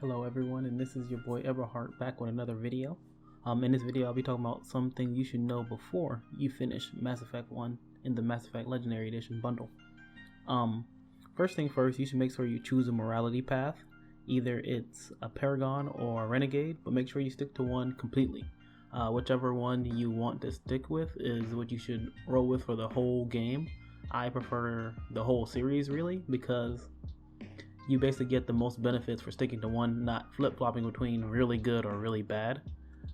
Hello everyone, and this is your boy Ebberheart back with another video. In this video I'll be talking about something you should know before you finish Mass Effect 1 in the Mass Effect Legendary Edition bundle. First thing first, you should make sure you choose a morality path. Either it's a Paragon or a Renegade, but make sure you stick to one completely. Whichever one you want to stick with is what you should roll with for the whole game. I prefer the whole series really, because you basically get the most benefits for sticking to one, not flip-flopping between really good or really bad.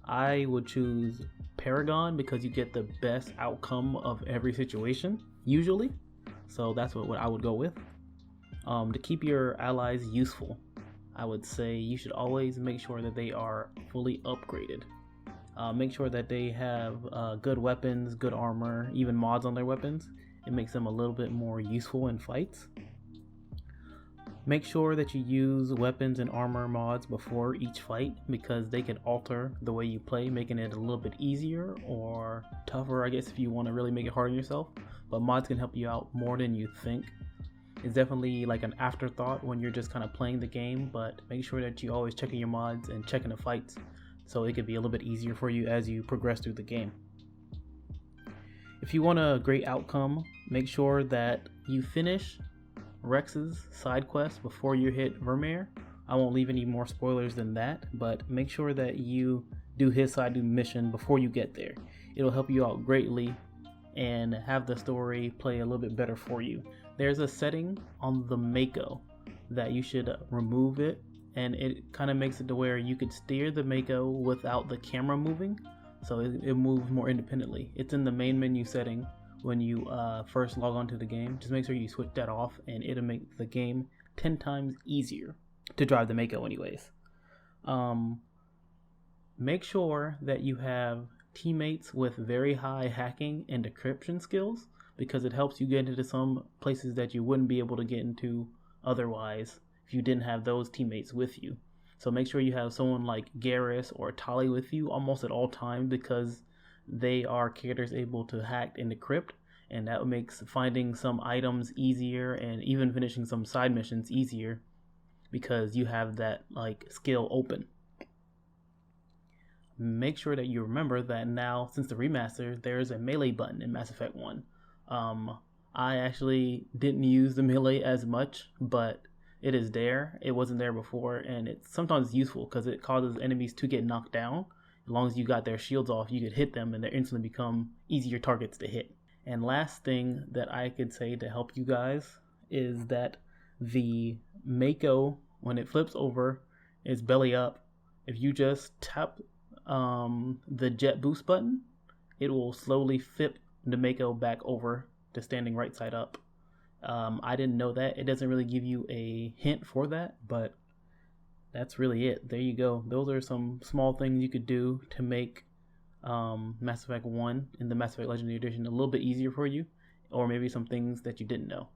I would choose Paragon because you get the best outcome of every situation, usually. So that's what I would go with. To keep your allies useful, I would say you should always make sure that they are fully upgraded. Make sure that they have good weapons, good armor, even mods on their weapons. It makes them a little bit more useful in fights. Make sure that you use weapons and armor mods before each fight, because they can alter the way you play, making it a little bit easier or tougher, I guess, if you want to really make it hard on yourself. But mods can help you out more than you think. It's definitely like an afterthought when you're just kind of playing the game, but make sure that you always checking your mods and checking the fights so it could be a little bit easier for you as you progress through the game. If you want a great outcome, make sure that you finish Rex's side quest before you hit Vermeer. I won't leave any more spoilers than that, but make sure that you do his side mission before you get there. It'll help you out greatly and have the story play a little bit better for you. There's a setting on the Mako that you should remove it, and it kind of makes it to where you could steer the Mako without the camera moving, so it moves more independently. It's in the main menu setting when you first log on to the game. Just make sure you switch that off and it'll make the game 10 times easier to drive the Mako anyways. Make sure that you have teammates with very high hacking and decryption skills, because it helps you get into some places that you wouldn't be able to get into otherwise if you didn't have those teammates with you. So make sure you have someone like Garrus or Tali with you almost at all times, because they are characters able to hack and decrypt, and that makes finding some items easier and even finishing some side missions easier because you have that like skill open. Make sure that you remember that now, since the remaster, there's a melee button in Mass Effect 1. I actually didn't use the melee as much, but it is there. It wasn't there before, and it's sometimes useful because it causes enemies to get knocked down. As long as you got their shields off, you could hit them and they instantly become easier targets to hit. And last thing that I could say to help you guys is that the Mako, when it flips over, is belly up. If you just tap the jet boost button, it will slowly flip the Mako back over to standing right side up. I didn't know that. It doesn't really give you a hint for that, but that's really it. There you go. Those are some small things you could do to make Mass Effect 1 in the Mass Effect Legendary Edition a little bit easier for you, or maybe some things that you didn't know.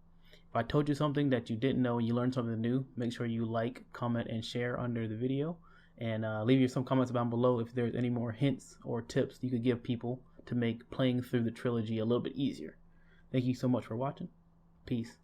If I told you something that you didn't know and you learned something new, make sure you like, comment, and share under the video, and leave you some comments down below if there's any more hints or tips you could give people to make playing through the trilogy a little bit easier. Thank you so much for watching. Peace.